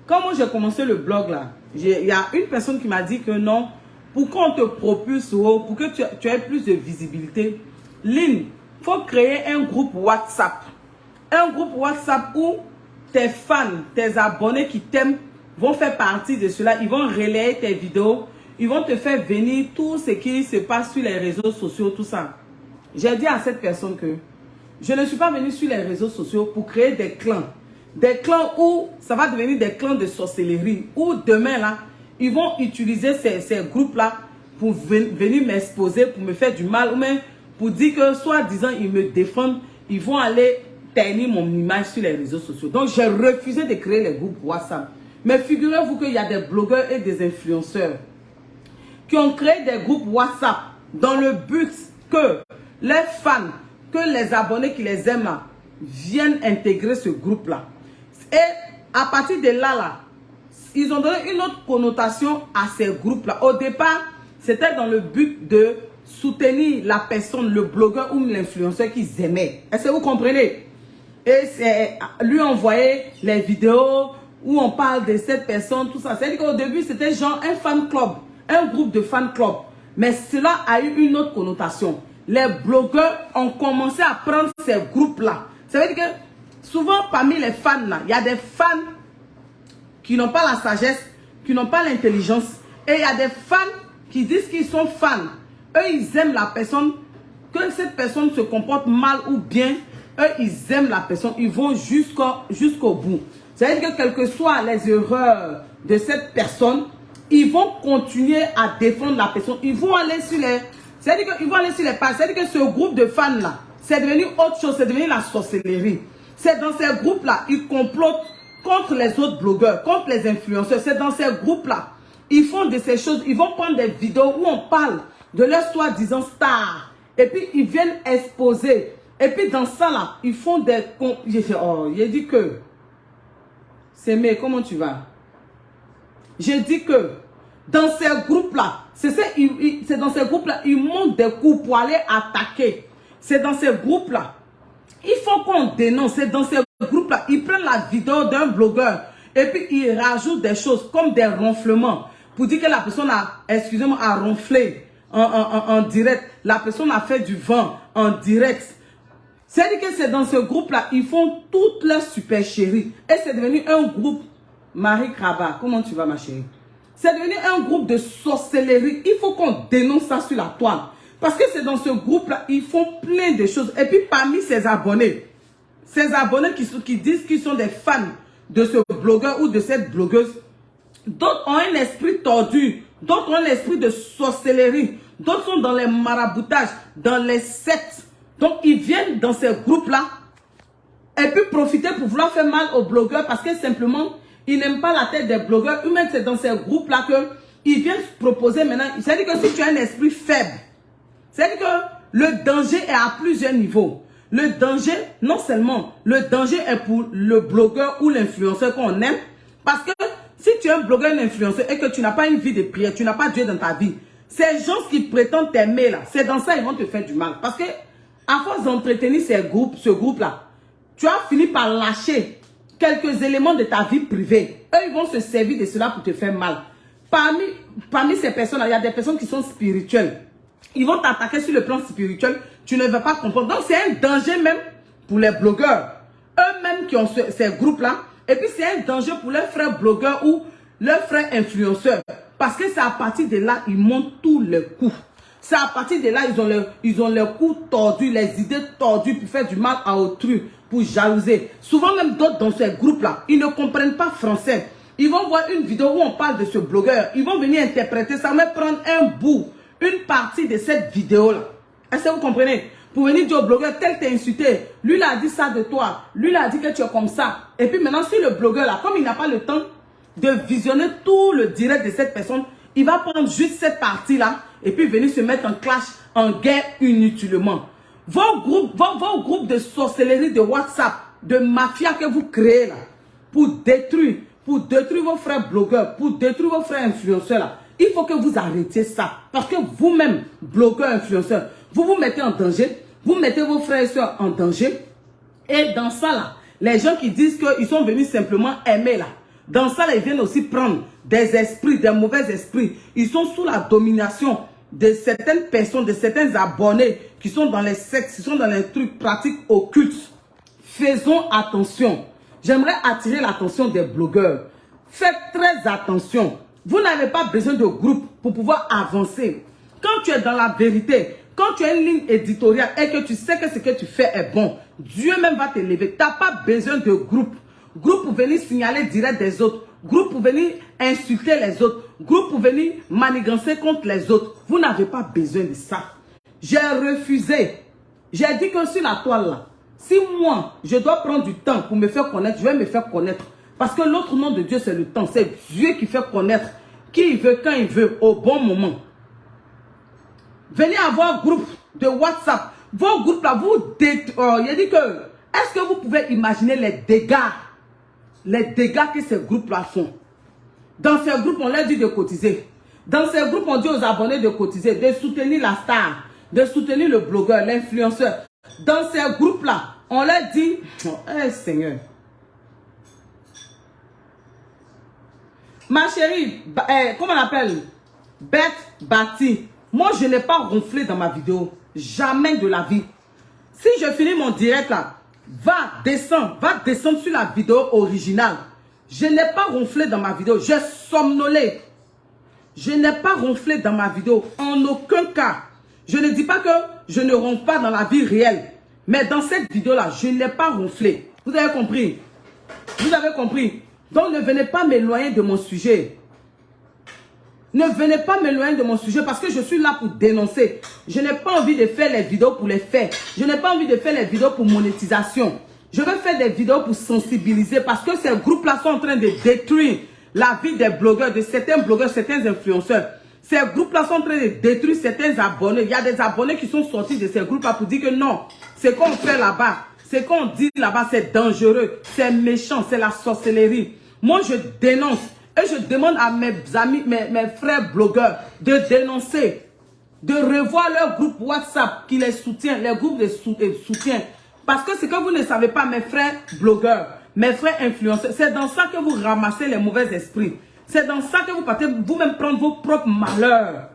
Quand moi j'ai commencé le blog là, il y a une personne qui m'a dit que non, pour qu'on te propulse haut, pour que tu aies plus de visibilité, Lynn, il faut créer un groupe WhatsApp. Un groupe WhatsApp où tes fans, tes abonnés qui t'aiment vont faire partie de cela. Ils vont relayer tes vidéos. Ils vont te faire venir tout ce qui se passe sur les réseaux sociaux, tout ça. J'ai dit à cette personne que je ne suis pas venu sur les réseaux sociaux pour créer des clans. Des clans où ça va devenir des clans de sorcellerie. Où demain, là, ils vont utiliser ces groupes-là pour venir m'exposer, pour me faire du mal. Ou même pour dire que, soi-disant, ils me défendent. Ils vont aller ternir mon image sur les réseaux sociaux. Donc, j'ai refusé de créer les groupes WhatsApp. Mais figurez-vous qu'il y a des blogueurs et des influenceurs qui ont créé des groupes WhatsApp dans le but que les fans, que les abonnés qui les aiment là, viennent intégrer ce groupe-là. Et à partir de là, ils ont donné une autre connotation à ces groupes-là. Au départ, c'était dans le but de soutenir la personne, le blogueur ou l'influenceur qu'ils aimaient. Est-ce que vous comprenez? Et c'est lui envoyer les vidéos où on parle de cette personne, tout ça. C'est-à-dire qu'au début, c'était genre un fan club, un groupe de fan club. Mais cela a eu une autre connotation. Les blogueurs ont commencé à prendre ces groupes-là. Ça veut dire que souvent, parmi les fans, là, il y a des fans qui n'ont pas la sagesse, qui n'ont pas l'intelligence. Et il y a des fans qui disent qu'ils sont fans. Eux, ils aiment la personne, que cette personne se comporte mal ou bien. Eux, ils aiment la personne. Ils vont jusqu'au bout. C'est-à-dire que quelles que soient les erreurs de cette personne, ils vont continuer à défendre la personne. Ils vont aller sur les... C'est-à-dire qu'ils vont aller sur les pages. C'est-à-dire que ce groupe de fans-là, c'est devenu autre chose. C'est devenu la sorcellerie. C'est dans ces groupes-là, ils complotent contre les autres blogueurs, contre les influenceurs. C'est dans ces groupes-là. Ils font de ces choses. Ils vont prendre des vidéos où on parle de leur soi-disant star. Et puis, ils viennent exposer. Et puis, dans ça, là, ils font des... Oh, j'ai dit que... C'est mais comment tu vas? J'ai dit que dans ces groupes-là, c'est dans ces groupes-là, ils montent des coups pour aller attaquer. C'est dans ces groupes-là. Il faut qu'on dénonce. C'est dans ces groupes-là. Ils prennent la vidéo d'un blogueur et puis ils rajoutent des choses comme des ronflements pour dire que la personne a, excusez-moi, a ronflé en direct. La personne a fait du vent en direct. C'est-à-dire que c'est dans ce groupe-là, ils font toutes leurs supercheries. Et c'est devenu un groupe, Marie Kraba, comment tu vas ma chérie? C'est devenu un groupe de sorcellerie. Il faut qu'on dénonce ça sur la toile. Parce que c'est dans ce groupe-là, ils font plein de choses. Et puis parmi ces abonnés qui disent qu'ils sont des fans de ce blogueur ou de cette blogueuse, d'autres ont un esprit tordu, d'autres ont un esprit de sorcellerie, d'autres sont dans les maraboutages, dans les sectes. Donc, ils viennent dans ces groupes-là et puis profiter pour vouloir faire mal aux blogueurs parce que simplement, ils n'aiment pas la tête des blogueurs. Eux-mêmes, c'est dans ces groupes-là qu'ils viennent se proposer maintenant. C'est-à-dire que si tu as un esprit faible, c'est-à-dire que le danger est à plusieurs niveaux. Le danger, non seulement, le danger est pour le blogueur ou l'influenceur qu'on aime. Parce que si tu es un blogueur ou un influenceur et que tu n'as pas une vie de prière, tu n'as pas Dieu dans ta vie, ces gens qui prétendent t'aimer là, c'est dans ça qu'ils vont te faire du mal. Parce que à force d'entretenir ce groupe-là, tu as fini par lâcher quelques éléments de ta vie privée. Eux, ils vont se servir de cela pour te faire mal. Parmi ces personnes-là, il y a des personnes qui sont spirituelles. Ils vont t'attaquer sur le plan spirituel. Tu ne vas pas comprendre. Donc, c'est un danger même pour les blogueurs. Eux-mêmes qui ont ces groupes-là. Et puis, c'est un danger pour leurs frères blogueurs ou leurs frères influenceurs. Parce que c'est à partir de là, ils montent tous les coups. C'est à partir de là, ils ont les coups tordus, les idées tordues pour faire du mal à autrui, pour jalouser. Souvent même d'autres dans ces groupes-là, ils ne comprennent pas français. Ils vont voir une vidéo où on parle de ce blogueur. Ils vont venir interpréter ça, mais prendre un bout, une partie de cette vidéo-là. Est-ce que vous comprenez? Pour venir dire au blogueur, tel t'es insulté. Lui, il a dit ça de toi. Lui, il a dit que tu es comme ça. Et puis maintenant, si le blogueur, là, comme il n'a pas le temps de visionner tout le direct de cette personne, il va prendre juste cette partie-là et puis venir se mettre en clash, en guerre inutilement. Vos groupes de sorcellerie, de WhatsApp, de mafia que vous créez là, pour détruire vos frères blogueurs, pour détruire vos frères influenceurs là, il faut que vous arrêtiez ça. Parce que vous-même, blogueurs, influenceurs, vous vous mettez en danger, vous mettez vos frères et soeurs en danger. Et dans ça là, les gens qui disent qu'ils sont venus simplement aimer là, Dans ça, là, ils viennent aussi prendre des esprits, des mauvais esprits. Ils sont sous la domination de certaines personnes, de certains abonnés qui sont dans les sectes, qui sont dans les trucs pratiques occultes. Faisons attention. J'aimerais attirer l'attention des blogueurs. Faites très attention. Vous n'avez pas besoin de groupe pour pouvoir avancer. Quand tu es dans la vérité, quand tu as une ligne éditoriale et que tu sais que ce que tu fais est bon, Dieu même va t'élever. Tu n'as pas besoin de groupe. Groupe pour venir signaler direct des autres. Groupe pour venir insulter les autres. Groupe pour venir manigancer contre les autres. Vous n'avez pas besoin de ça. J'ai refusé. J'ai dit que sur la toile là, si moi, je dois prendre du temps pour me faire connaître, je vais me faire connaître. Parce que l'autre nom de Dieu, c'est le temps. C'est Dieu qui fait connaître qui il veut, quand il veut, au bon moment. Venez avoir un groupe de WhatsApp. Vos groupes là, vous il a dit que, est-ce que vous pouvez imaginer les dégâts que ces groupes là font? Dans ces groupes, on leur dit de cotiser. Dans ces groupes, on dit aux abonnés de cotiser, de soutenir la star, de soutenir le blogueur, l'influenceur. Dans ces groupes là, on leur dit, oh, Seigneur. Ma chérie, comment on appelle? Bête bâtie. Moi, je n'ai pas ronflé dans ma vidéo. Jamais de la vie. Si je finis mon direct là, va descendre sur la vidéo originale. Je n'ai pas ronflé dans ma vidéo. J'ai somnolé. Je n'ai pas ronflé dans ma vidéo. En aucun cas. Je ne dis pas que je ne ronfle pas dans la vie réelle. Mais dans cette vidéo-là, je n'ai pas ronflé. Vous avez compris? Vous avez compris? Donc ne venez pas m'éloigner de mon sujet. Ne venez pas m'éloigner de mon sujet parce que je suis là pour dénoncer. Je n'ai pas envie de faire les vidéos pour les faire. Je n'ai pas envie de faire les vidéos pour monétisation. Je veux faire des vidéos pour sensibiliser parce que ces groupes-là sont en train de détruire la vie des blogueurs, de certains blogueurs, certains influenceurs. Ces groupes-là sont en train de détruire certains abonnés. Il y a des abonnés qui sont sortis de ces groupes-là pour dire que non, ce qu'on fait là-bas, ce qu'on dit là-bas, c'est dangereux, c'est méchant, c'est la sorcellerie. Moi, je dénonce. Et je demande à mes amis, mes frères blogueurs de dénoncer, de revoir leur groupe WhatsApp qui les soutient, les groupes de soutien. Parce que ce que vous ne savez pas, mes frères blogueurs, mes frères influenceurs, c'est dans ça que vous ramassez les mauvais esprits. C'est dans ça que vous partez vous-même prendre vos propres malheurs.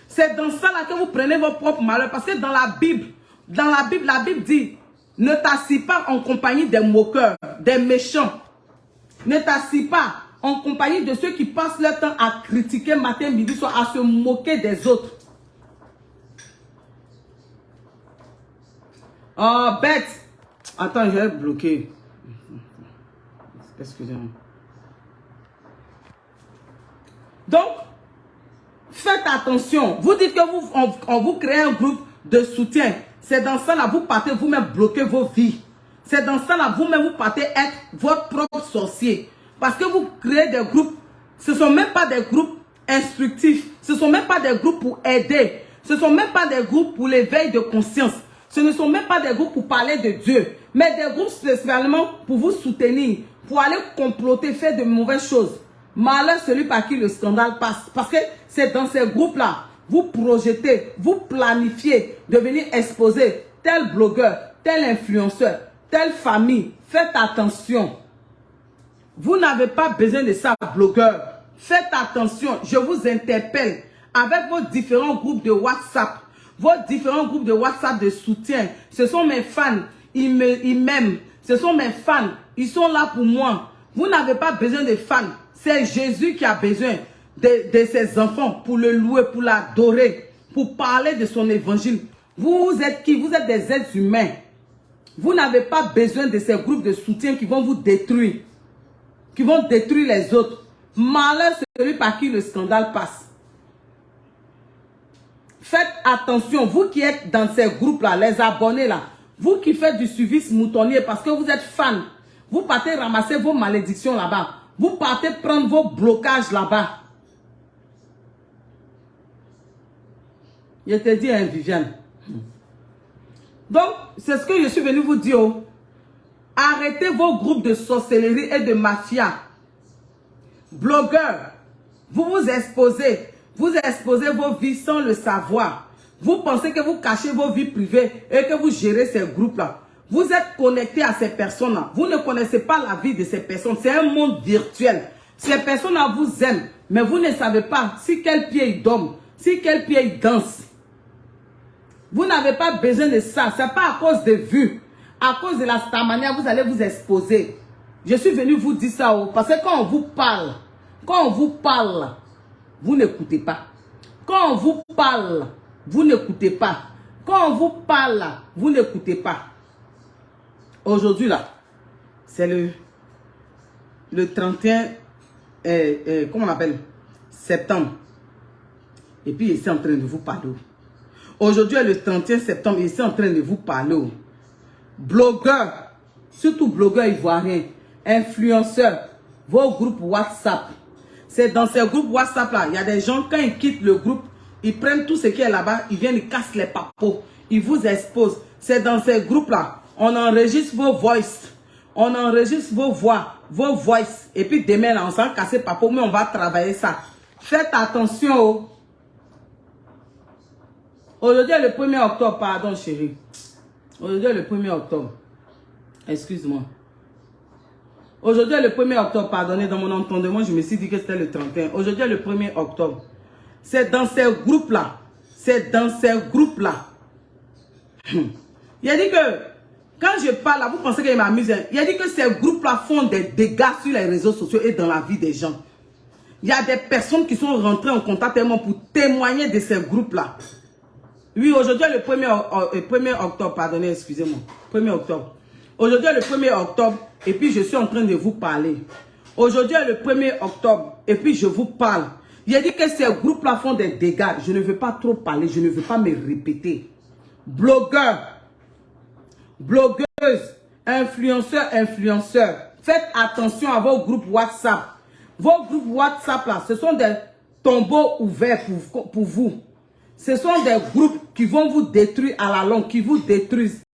C'est dans ça là que vous prenez vos propres malheurs. Parce que dans la Bible, la Bible dit, ne t'assis pas en compagnie des moqueurs, des méchants. Ne t'assis pas en compagnie de ceux qui passent leur temps à critiquer matin, midi, soir, à se moquer des autres. Oh, bête. Attends, je vais bloquer. Excusez-moi. Donc, faites attention. Vous dites que on vous crée un groupe de soutien. C'est dans ça là, vous partez vous-même bloquer vos vies. C'est dans ça là, vous-même vous partez être votre propre sorcier. Parce que vous créez des groupes. Ce ne sont même pas des groupes instructifs. Ce ne sont même pas des groupes pour aider. Ce ne sont même pas des groupes pour l'éveil de conscience. Ce ne sont même pas des groupes pour parler de Dieu. Mais des groupes spécialement pour vous soutenir. Pour aller comploter, faire de mauvaises choses. Malheur celui par qui le scandale passe. Parce que c'est dans ces groupes-là. Vous projetez, vous planifiez de venir exposer tel blogueur, tel influenceur, telle famille. Faites attention. Vous n'avez pas besoin de ça, blogueur. Faites attention. Je vous interpelle avec vos différents groupes de WhatsApp. Vos différents groupes de WhatsApp de soutien. Ce sont mes fans. Ils m'aiment. Ce sont mes fans. Ils sont là pour moi. Vous n'avez pas besoin de fans. C'est Jésus qui a besoin de ses enfants pour le louer, pour l'adorer, pour parler de son évangile. Vous êtes qui? Vous êtes des êtres humains. Vous n'avez pas besoin de ces groupes de soutien qui vont vous détruire. Qui vont détruire les autres. Malheur celui par qui le scandale passe. Faites attention, vous qui êtes dans ces groupes-là, les abonnés là, vous qui faites du suivi moutonnier parce que vous êtes fan, vous partez ramasser vos malédictions là-bas. Vous partez prendre vos blocages là-bas. Je te dis, hein, Viviane. Donc, c'est ce que je suis venu vous dire. Arrêtez vos groupes de sorcellerie et de mafia. Blogueurs, vous vous exposez vos vies sans le savoir. Vous pensez que vous cachez vos vies privées et que vous gérez ces groupes-là. Vous êtes connecté à ces personnes-là. Vous ne connaissez pas la vie de ces personnes. C'est un monde virtuel. Ces personnes-là vous aiment, mais vous ne savez pas si quel pied ils dorment, si quel pied ils dansent. Vous n'avez pas besoin de ça. Ce n'est pas à cause de vues. À cause de la manière, vous allez vous exposer. Je suis venu vous dire ça, parce que quand on vous parle, vous n'écoutez pas. Quand on vous parle, vous n'écoutez pas. Quand on vous parle, vous n'écoutez pas. Aujourd'hui, là, c'est le 31, comment on appelle, septembre. Et puis, je suis en train de vous parler. Aujourd'hui, le 31 septembre, je suis en train de vous parler. Blogueurs, surtout blogueurs ivoiriens, influenceurs, vos groupes WhatsApp. C'est dans ces groupes WhatsApp là, il y a des gens, quand ils quittent le groupe, ils prennent tout ce qui est là-bas, ils viennent, ils cassent les papos, ils vous exposent. C'est dans ces groupes là, on enregistre vos voices, on enregistre vos voix, vos voices. Et puis demain là, on s'en casse les papos, mais on va travailler ça. Faites attention. Aujourd'hui le 1er octobre, pardon chérie. Aujourd'hui le 1er octobre. Excuse-moi. Aujourd'hui le 1er octobre, pardonnez, dans mon entendement, je me suis dit que c'était le 31. Aujourd'hui le 1er octobre. C'est dans ces groupes-là. C'est dans ces groupes-là. Il a dit que, quand je parle là, vous pensez qu'il m'amuse. Il a dit que ces groupes-là font des dégâts sur les réseaux sociaux et dans la vie des gens. Il y a des personnes qui sont rentrées en contact avec moi pour témoigner de ces groupes-là. Oui, aujourd'hui le 1er octobre, pardonnez, excusez-moi. 1er octobre. Aujourd'hui le 1er octobre, et puis je suis en train de vous parler. Aujourd'hui le 1er octobre, et puis je vous parle. Il a dit que ces groupes-là font des dégâts. Je ne veux pas trop parler, je ne veux pas me répéter. Blogueurs, blogueuses, influenceurs, faites attention à vos groupes WhatsApp. Vos groupes WhatsApp là, ce sont des tombeaux ouverts pour vous. Ce sont des groupes qui vont vous détruire à la longue, qui vous détruisent.